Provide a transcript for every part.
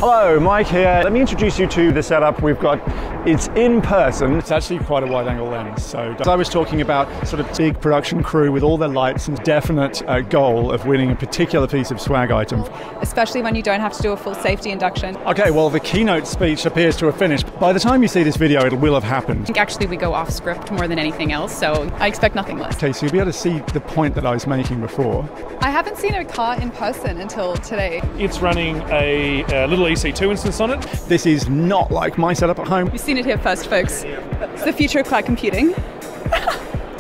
Hello, Mike here. Let me introduce you to the setup we've got. It's in person. It's actually quite a wide angle lens. So I was talking about sort of big production crew with all their lights and definite goal of winning a particular piece of swag item. Especially when you don't have to do a full safety induction. Okay, well the keynote speech appears to have finished. By the time you see this video, it will have happened. I think actually we go off script more than anything else, so I expect nothing less. Okay, so you'll be able to see the point that I was making before. I haven't seen a car in person until today. It's running a little EC2 instance on it. This is not like my setup at home. You've seen it here first, folks. It's the future of cloud computing.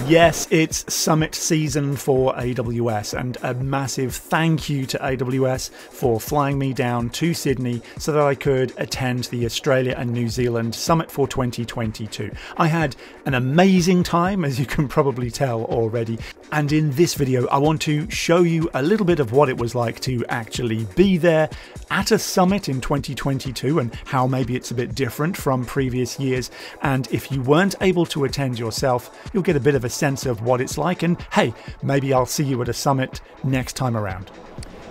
Yes, it's Summit season for AWS, and a massive thank you to AWS for flying me down to Sydney so that I could attend the Australia and New Zealand Summit for 2022. I had an amazing time, as you can probably tell already, and in this video I want to show you a little bit of what it was like to actually be there at a summit in 2022 and how maybe it's a bit different from previous years. And if you weren't able to attend yourself, you'll get a bit of a sense of what it's like, and hey, maybe I'll see you at a summit next time around.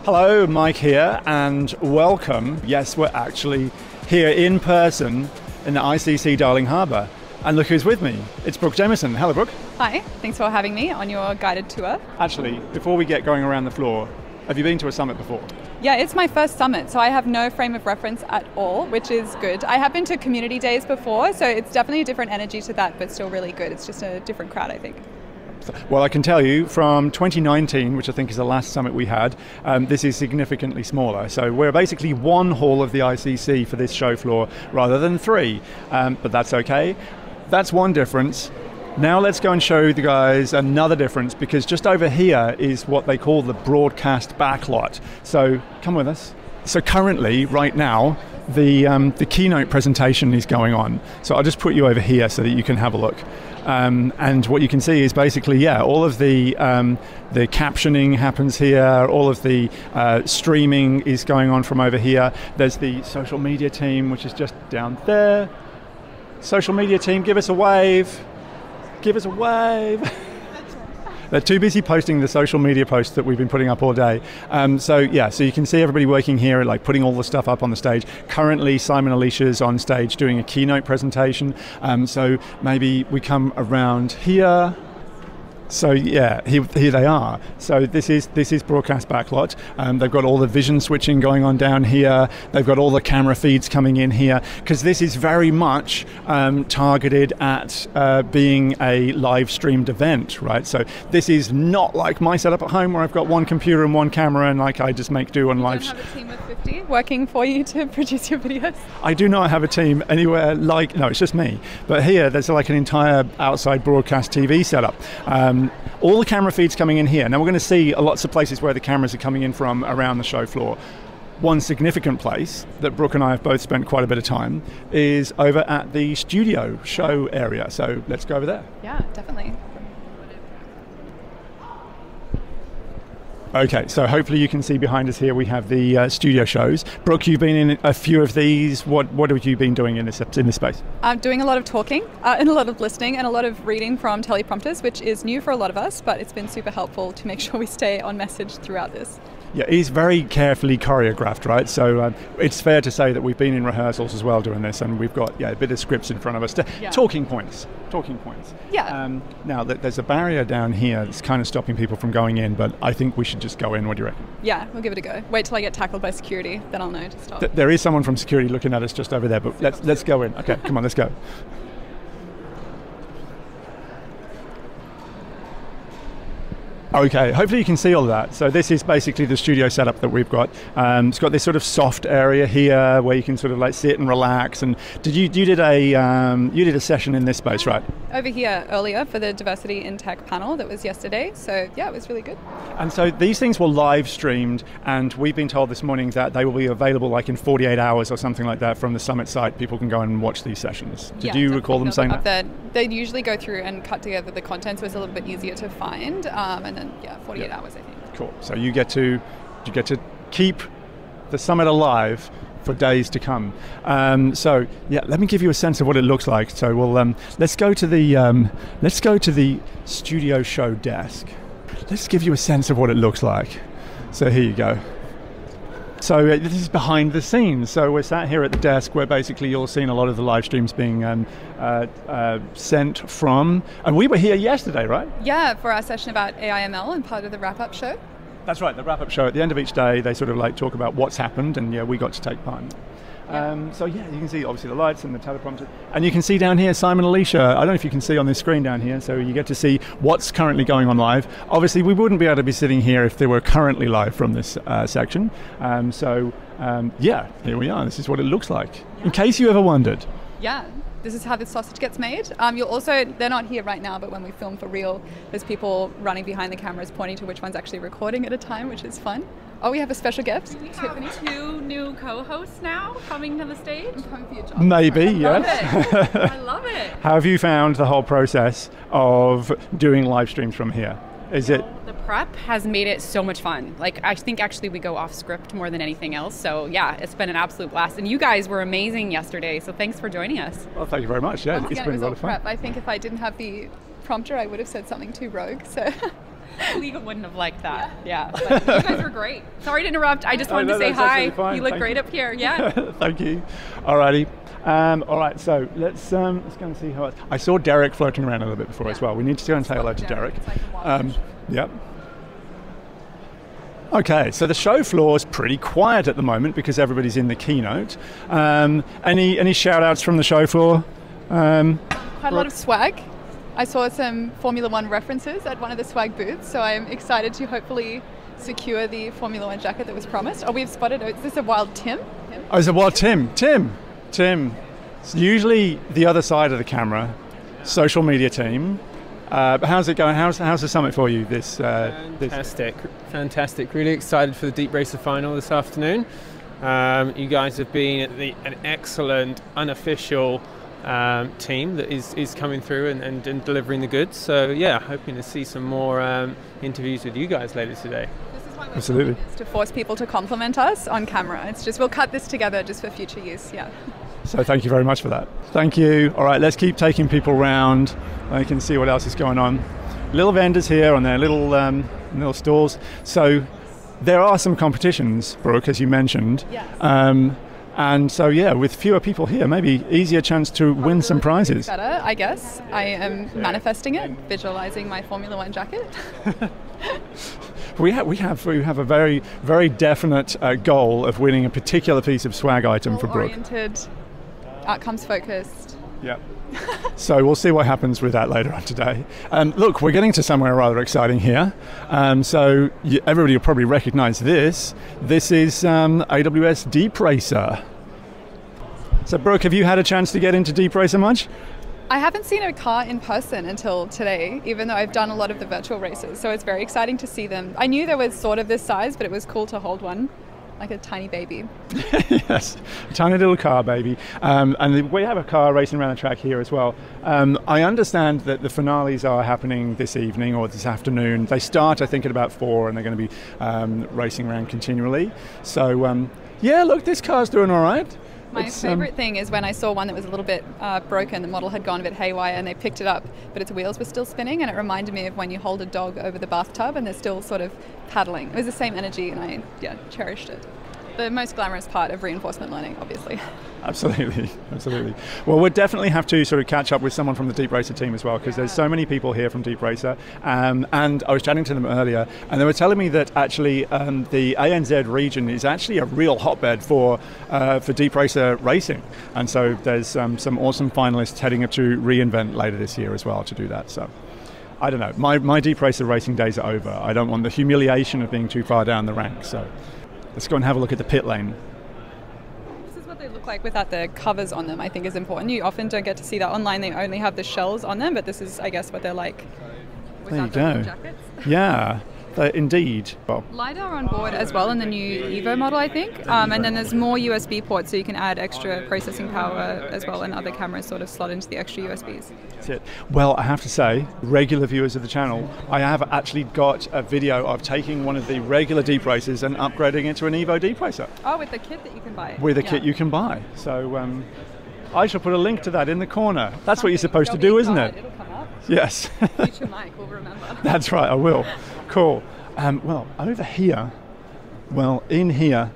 Hello, Mike here, and welcome. Yes, we're actually here in person in the ICC Darling Harbour. And look who's with me. It's Brooke Jameson. Hello, Brooke. Hi, thanks for having me on your guided tour. Actually, before we get going around the floor, have you been to a summit before? Yeah, it's my first summit, so I have no frame of reference at all, which is good. I have been to community days before, so it's definitely a different energy to that, but still really good. It's just a different crowd, I think. Well, I can tell you from 2019, which I think is the last summit we had, this is significantly smaller. So we're basically one hall of the ICC for this show floor rather than three, but that's okay. That's one difference. Now let's go and show the guys another difference, because just over here is what they call the broadcast backlot. So come with us. So currently, right now, the keynote presentation is going on. So I'll just put you over here so that you can have a look. And what you can see is basically, yeah, all of the captioning happens here, all of the streaming is going on from over here. There's the social media team, which is just down there. Social media team, give us a wave. Give us a wave. They're too busy posting the social media posts that we've been putting up all day. So you can see everybody working here, like putting all the stuff up on the stage. Currently, Simon Alicia's on stage doing a keynote presentation. So maybe we come around here. So yeah, here they are. So this is broadcast backlot. They've got all the vision switching going on down here. They've got all the camera feeds coming in here, because this is very much targeted at being a live streamed event, right? So this is not like my setup at home where I've got one computer and one camera and like I just make do on live. You don't have a team of 50 working for you to produce your videos? I do not have a team anywhere like, no, it's just me. But here there's like an entire outside broadcast TV setup. All the camera feeds coming in here. Now we're going to see lots of places where the cameras are coming in from around the show floor. One significant place that Brooke and I have both spent quite a bit of time is over at the studio show area. So let's go over there. Yeah, definitely. Okay, so hopefully you can see behind us here we have the studio shows. Brooke, you've been in a few of these. What have you been doing in this space? I'm doing a lot of talking and a lot of listening and a lot of reading from teleprompters, which is new for a lot of us, but it's been super helpful to make sure we stay on message throughout this. Yeah, he's very carefully choreographed, right? So it's fair to say that we've been in rehearsals as well doing this, and we've got a bit of scripts in front of us. Talking points. Yeah. Now, there's a barrier down here that's kind of stopping people from going in, but I think we should just go in. What do you reckon? Yeah, we'll give it a go. Wait till I get tackled by security, then I'll know to stop. There is someone from security looking at us just over there, but let's go in. Okay, come on, let's go. Okay, hopefully you can see all of that. So this is basically the studio setup that we've got. It's got this sort of soft area here where you can sort of like sit and relax. And you did a session in this space, right? Over here earlier for the Diversity in Tech panel that was yesterday. So yeah, it was really good. And so these things were live streamed, and we've been told this morning that they will be available like in 48 hours or something like that from the Summit site. People can go and watch these sessions. Did you recall them saying that? They'd usually go through and cut together the content, so it's a little bit easier to find. And then 48 hours, I think. Cool. So you get to keep the summit alive for days to come. So yeah, let me give you a sense of what it looks like. So we'll let's go to the studio show desk. Let's give you a sense of what it looks like. So here you go. So this is behind the scenes. So we're sat here at the desk where basically you're seeing a lot of the live streams being sent from. And we were here yesterday, right? Yeah, for our session about AIML and part of the wrap-up show. That's right, the wrap-up show. At the end of each day, they sort of like talk about what's happened, and yeah, we got to take part in it. So yeah, you can see obviously the lights and the teleprompter. And you can see down here Simon and Alicia. I don't know if you can see on this screen down here, so you get to see what's currently going on live. Obviously, we wouldn't be able to be sitting here if they were currently live from this section. Yeah, here we are. This is what it looks like, in case you ever wondered. Yeah. This is how the sausage gets made. You'll also, they're not here right now, but when we film for real, there's people running behind the cameras pointing to which one's actually recording at a time, which is fun. Oh, we have a special guest. We have 2 new co-hosts now coming to the stage. I'm coming for your job. Maybe, yes. I love it. How have you found the whole process of doing live streams from here? Is it? The prep has made it so much fun. Like, I think actually we go off script more than anything else. So yeah, it's been an absolute blast. And you guys were amazing yesterday. So thanks for joining us. Well, thank you very much. Yeah, it's been a lot of fun. Prep. I think if I didn't have the prompter, I would have said something too rogue. So we wouldn't have liked that. Yeah. But you guys were great. Sorry to interrupt. I just wanted to say hi. You look great up here. Yeah. Thank you. Alrighty. All right, so let's go and see how I saw Derek floating around a little bit before as well. We need to go and say hello to Derek. Yep. Okay, so the show floor is pretty quiet at the moment because everybody's in the keynote. Any shout outs from the show floor? Quite a lot of swag. I saw some Formula One references at one of the swag booths, so I'm excited to hopefully secure the Formula One jacket that was promised. Oh, we've spotted, is this a wild Tim? Oh, it's a wild Tim. Tim, it's usually the other side of the camera, social media team. But how's it going? How's the summit for you this? Fantastic. Really excited for the Deep Racer final this afternoon. You guys have been an excellent unofficial team that is coming through and delivering the goods. So yeah, hoping to see some more interviews with you guys later today. Absolutely. To force people to compliment us on camera. It's just, we'll cut this together just for future use, yeah. So thank you very much for that. Thank you. All right, let's keep taking people around. I can see what else is going on. Little vendors here on their little stalls. So there are some competitions, Brooke, as you mentioned. Yes. And so, yeah, with fewer people here, maybe easier chance to win some prizes. Better, I guess. I am manifesting it, visualizing my Formula One jacket. We have a very, very definite goal of winning a particular piece of swag item for Brooke. Oriented, outcomes focused. Yeah. So we'll see what happens with that later on today. Look, we're getting to somewhere rather exciting here. So everybody will probably recognize this. This is AWS Deep Racer. So Brooke, have you had a chance to get into Deep Racer much? I haven't seen a car in person until today, even though I've done a lot of the virtual races. So it's very exciting to see them. I knew there was sort of this size, but it was cool to hold one. Like a tiny baby. Yes, a tiny little car baby. And we have a car racing around the track here as well. I understand that the finales are happening this evening or this afternoon. They start, I think, at about 4 and they're going to be racing around continually. So, yeah, look, this car's doing all right. My favorite thing is when I saw one that was a little bit broken, the model had gone a bit haywire and they picked it up, but its wheels were still spinning, and it reminded me of when you hold a dog over the bathtub and they're still sort of paddling. It was the same energy and I cherished it. The most glamorous part of reinforcement learning, obviously. Absolutely, absolutely. Well, we'll definitely have to sort of catch up with someone from the Deep Racer team as well, because there's so many people here from Deep Racer. And I was chatting to them earlier, and they were telling me that actually the ANZ region is actually a real hotbed for Deep Racer racing. And so there's some awesome finalists heading up to reInvent later this year as well to do that. So I don't know, my Deep Racer racing days are over. I don't want the humiliation of being too far down the ranks. So let's go and have a look at the pit lane. This is what they look like without the covers on them, I think is important. You often don't get to see that online. They only have the shells on them, but this is, I guess, what they're like without the jackets. Yeah. Indeed. Well, LiDAR on board as well in the new Evo model, I think. And then there's more USB ports, so you can add extra processing power as well, and other cameras sort of slot into the extra USBs. That's it. Well, I have to say, regular viewers of the channel, I have actually got a video of taking one of the regular Deep Racers and upgrading it to an Evo Deep Racer. Oh, with the kit that you can buy. With a kit you can buy. So I shall put a link to that in the corner. That's what you're supposed to do, isn't it? It'll come up. Yes. Future Mike will remember. That's right, I will. Cool. Well, over here, in here,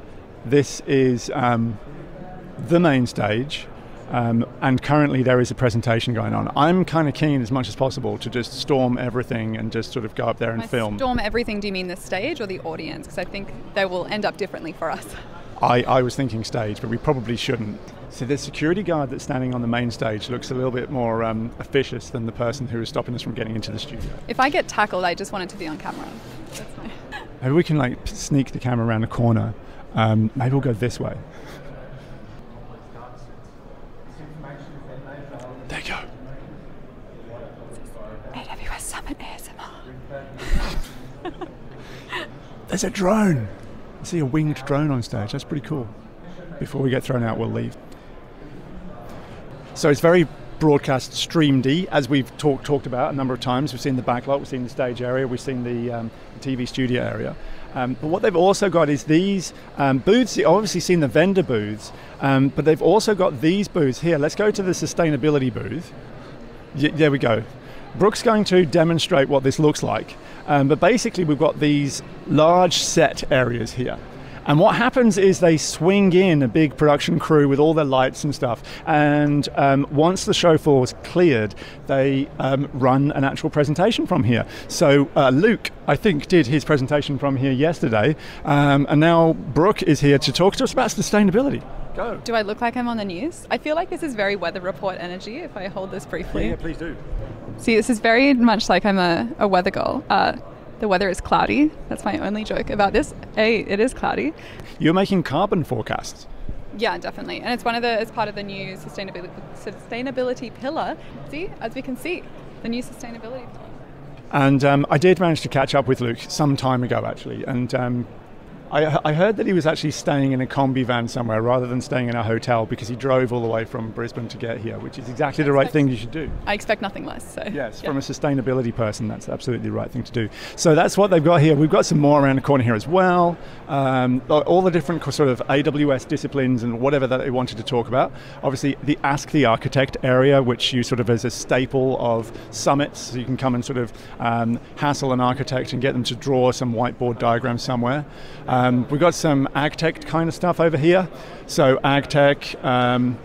This is the main stage. And currently there is a presentation going on. I'm kind of keen as much as possible to just storm everything and just sort of go up there and film. Storm everything, do you mean the stage or the audience? Because I think they will end up differently for us. I was thinking stage, but we probably shouldn't. So the security guard that's standing on the main stage looks a little bit more officious than the person who is stopping us from getting into the studio. If I get tackled, I just want it to be on camera. Maybe we can like sneak the camera around the corner. Maybe we'll go this way. There you go. AWS Summit ASMR. There's a drone. I see a winged drone on stage. That's pretty cool. Before we get thrown out, we'll leave. So it's very broadcast streamed-y, as we've talked about a number of times. We've seen the backlot, we've seen the stage area, we've seen the TV studio area. But what they've also got is these booths. You've obviously seen the vendor booths, but they've also got these booths here. Let's go to the sustainability booth. There we go. Brooke's going to demonstrate what this looks like. But basically we've got these large set areas here. And what happens is they swing in a big production crew with all their lights and stuff. And once the show floor is cleared, they run an actual presentation from here. So Luke, I think, did his presentation from here yesterday. And now Brooke is here to talk to us about sustainability. Go. Do I look like I'm on the news? I feel like this is very weather report energy if I hold this briefly. Yeah, please do. See, this is very much like I'm a weather girl. The weather is cloudy. That's my only joke about this. It is cloudy. You're making carbon forecasts. Yeah, definitely. And it's part of the new sustainability pillar. See, as we can see, the new sustainability pillar. And I did manage to catch up with Luke some time ago, actually. And I heard that he was actually staying in a combi van somewhere rather than staying in a hotel because he drove all the way from Brisbane to get here, which is exactly the right thing you should do. I expect nothing less. So. Yes, yeah. From a sustainability person, that's absolutely the right thing to do. So that's what they've got here. We've got some more around the corner here as well. All the different sort of AWS disciplines and whatever that they wanted to talk about. Obviously, the Ask the Architect area, which you sort of as a staple of summits. So you can come and sort of hassle an architect and get them to draw some whiteboard diagrams somewhere. We've got some AgTech kind of stuff over here. So AgTech,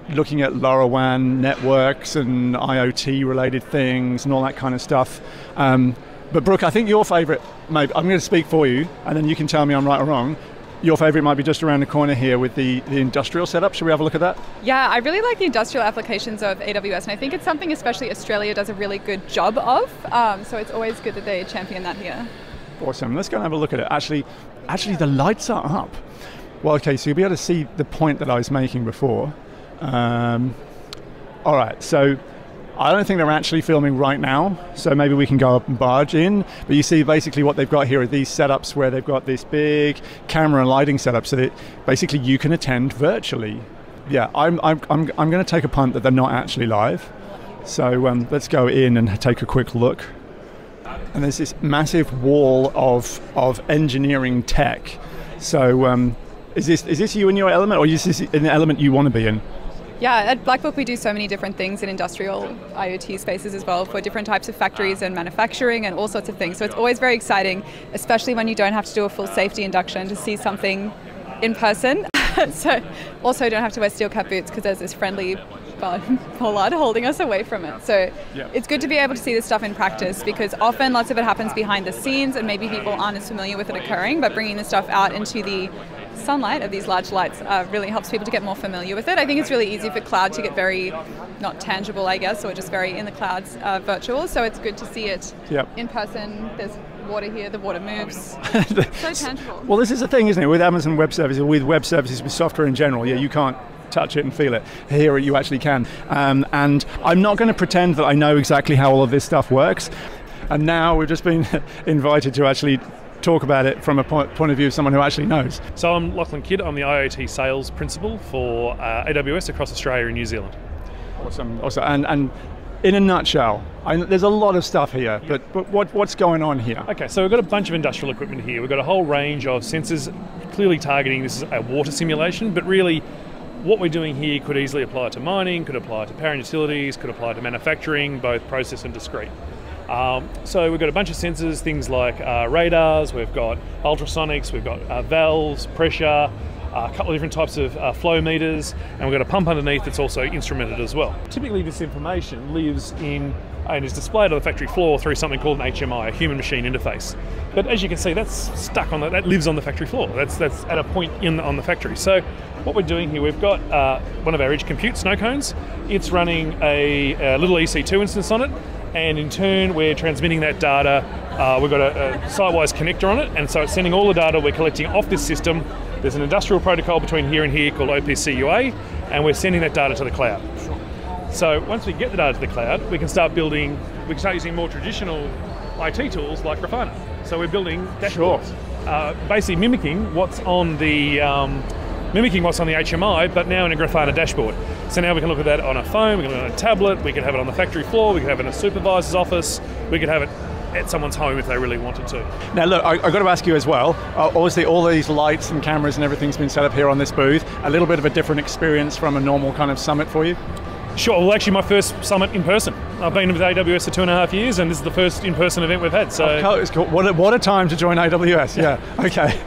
looking at LoRaWAN networks and IoT related things and all that kind of stuff. But Brooke, I think your favorite, maybe, I'm going to speak for you and then you can tell me I'm right or wrong. Your favorite might be just around the corner here with the industrial setup. Should we have a look at that? Yeah, I really like the industrial applications of AWS, and I think it's something especially Australia does a really good job of. So it's always good that they champion that here. Awesome. Let's go and have a look at it. Actually, the lights are up. Well, okay, so you'll be able to see the point that I was making before. All right, so I don't think they're actually filming right now, so maybe we can go up and barge in. But you see basically what they've got here are these setups where they've got this big camera and lighting setup so that basically you can attend virtually. Yeah, I'm going to take a punt that they're not actually live. So let's go in and take a quick look. And there's this massive wall of engineering tech. So is this you in your element, or is this an element you want to be in? Yeah, at Blackbook we do so many different things in industrial IoT spaces as well for different types of factories and manufacturing and all sorts of things. So it's always very exciting, especially when you don't have to do a full safety induction, to see something in person. So also don't have to wear steel cap boots because there's this friendly pollard holding us away from it. So It's good to be able to see this stuff in practice because often lots of it happens behind the scenes and maybe people aren't as familiar with it occurring, but bringing this stuff out into the sunlight of these large lights really helps people to get more familiar with it. I think it's really easy for cloud to get very not tangible, I guess, or just very in the clouds virtual. So it's good to see it in person. There's water here, the water moves. So tangible. Well, this is the thing, isn't it? With Amazon Web Services, with web services, with software in general, you can't touch it and feel it. Here you actually can. And I'm not going to pretend that I know exactly how all of this stuff works. And now we've just been invited to actually talk about it from a point of view of someone who actually knows. So I'm Lachlan Kidd. I'm the IoT sales principal for AWS across Australia and New Zealand. Awesome. And in a nutshell, there's a lot of stuff here, but what's going on here? Okay, so we've got a bunch of industrial equipment here. We've got a whole range of sensors, clearly targeting this is a water simulation, but really what we're doing here could easily apply to mining, could apply to power and utilities, could apply to manufacturing, both process and discrete. So we've got a bunch of sensors, things like radars, we've got ultrasonics, we've got valves, pressure, a couple of different types of flow meters, and we've got a pump underneath that's also instrumented as well. Typically this information lives in and is displayed on the factory floor through something called an HMI, a human machine interface. But as you can see, that's stuck on that lives on the factory floor. That's at a point on the factory. So what we're doing here, we've got one of our edge compute snow cones. It's running a little EC2 instance on it, and in turn we're transmitting that data. We've got a site-wise connector on it, and so it's sending all the data we're collecting off this system. There's an industrial protocol between here and here called OPC UA, and we're sending that data to the cloud. So once we get the data to the cloud, we can start using more traditional IT tools like Grafana. So we're building dashboards, basically mimicking what's on the HMI, but now in a Grafana dashboard. So now we can look at that on a phone, we can look at it on a tablet, we can have it on the factory floor, we can have it in a supervisor's office, we could have it at someone's home if they really wanted to. Now look, I've got to ask you as well, obviously all these lights and cameras and everything's been set up here on this booth, a little bit of a different experience from a normal kind of summit for you? Sure, well actually my first summit in person. I've been with AWS for 2.5 years, and this is the first in-person event we've had. So it's cool. What a time to join AWS. Yeah. Okay.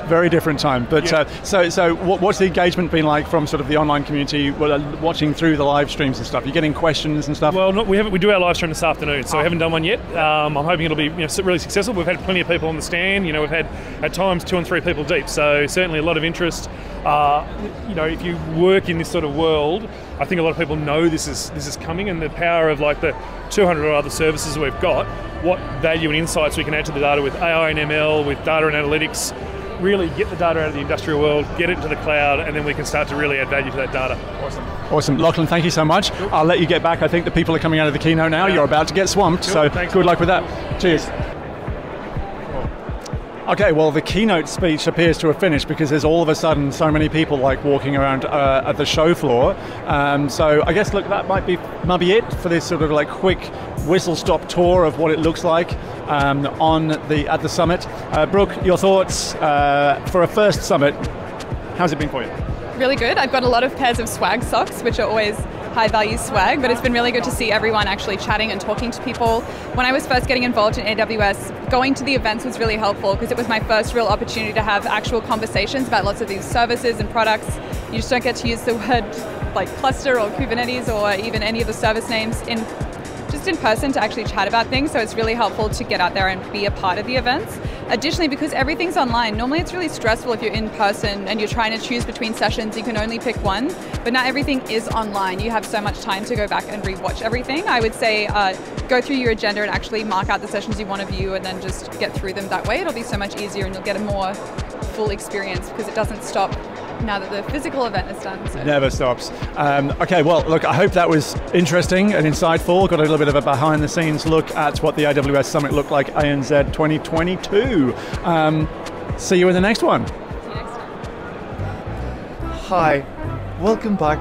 Very different time. But so what's the engagement been like from sort of the online community, watching through the live streams and stuff? You're getting questions and stuff. Well, we do our live stream this afternoon, so we haven't done one yet. I'm hoping it'll be really successful. We've had plenty of people on the stand. We've had at times 2 and 3 people deep. So certainly a lot of interest. If you work in this sort of world, I think a lot of people know this is coming, and the power of like the 200 or other services we've got, what value and insights we can add to the data with AI and ML, with data and analytics, really get the data out of the industrial world, get it into the cloud, and then we can start to really add value to that data. Awesome. Lachlan, thank you so much. Cool. I'll let you get back. I think the people are coming out of the keynote now. You're about to get swamped, so thanks. Good luck with that. Cheers. Okay, well the keynote speech appears to have finished because there's all of a sudden so many people like walking around at the show floor. So I guess look, that might be it for this sort of like quick whistle-stop tour of what it looks like at the summit. Brooke, your thoughts for a first summit? How's it been for you? Really good. I've got a lot of pairs of swag socks, which are always high-value swag, but it's been really good to see everyone actually chatting and talking to people. When I was first getting involved in AWS, going to the events was really helpful because it was my first real opportunity to have actual conversations about lots of these services and products. You just don't get to use the word like cluster or Kubernetes or even any of the service names in person to actually chat about things, so it's really helpful to get out there and be a part of the events. Additionally, because everything's online, normally it's really stressful if you're in person and you're trying to choose between sessions, you can only pick one, but now everything is online. You have so much time to go back and rewatch everything. I would say go through your agenda and actually mark out the sessions you want to view and then just get through them that way. It'll be so much easier and you'll get a more full experience because it doesn't stop now that the physical event is done. So. Never stops. Okay, well, look, I hope that was interesting and insightful. Got a little bit of a behind-the-scenes look at what the AWS Summit looked like ANZ 2022. See you in the next one. See you next time. Hi, welcome back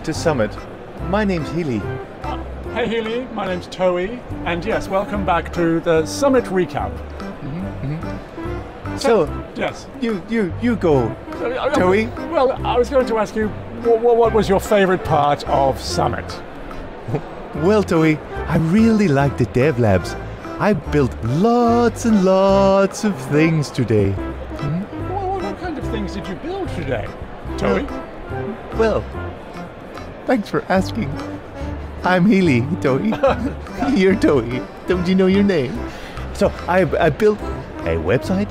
to Summit. My name's Healy. Hey Healy, my name's Toey, and yes, welcome back to the Summit recap. So yes, you go, Toey. Well, I was going to ask you, what was your favorite part of Summit? Well, Toey, I really like the Dev Labs. I built lots and lots of things today. Well, what kind of things did you build today, Toey? Well, thanks for asking. I'm Healy, Toey. You're Toey. Don't you know your name? So I built a website.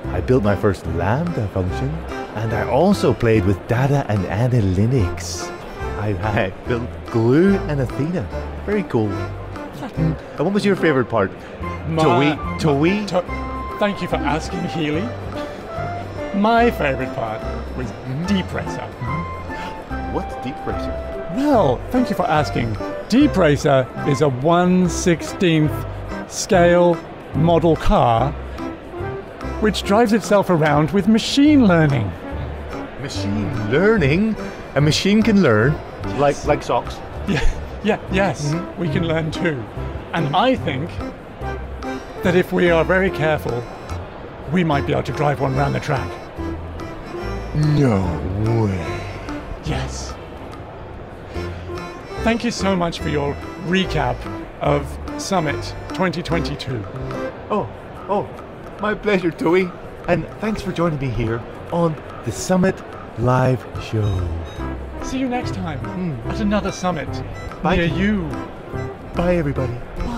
I built my first Lambda function, and I also played with data and analytics. I built Glue and Athena. Very cool. And what was your favorite part? Toey? Thank you for asking, Healy. My favorite part was Deep-Racer. What's Deep-Racer? Well, thank you for asking. Deep-Racer is a 1/16th scale model car which drives itself around with machine learning. Machine learning? A machine can learn? Yes. Like socks? Yes, we can learn too. And I think that if we are very careful, we might be able to drive one around the track. No way. Yes. Thank you so much for your recap of Summit 2022. Oh, my pleasure, Toey. And thanks for joining me here on the Summit Live Show. See you next time at another summit Bye. near you. Bye, everybody. Bye.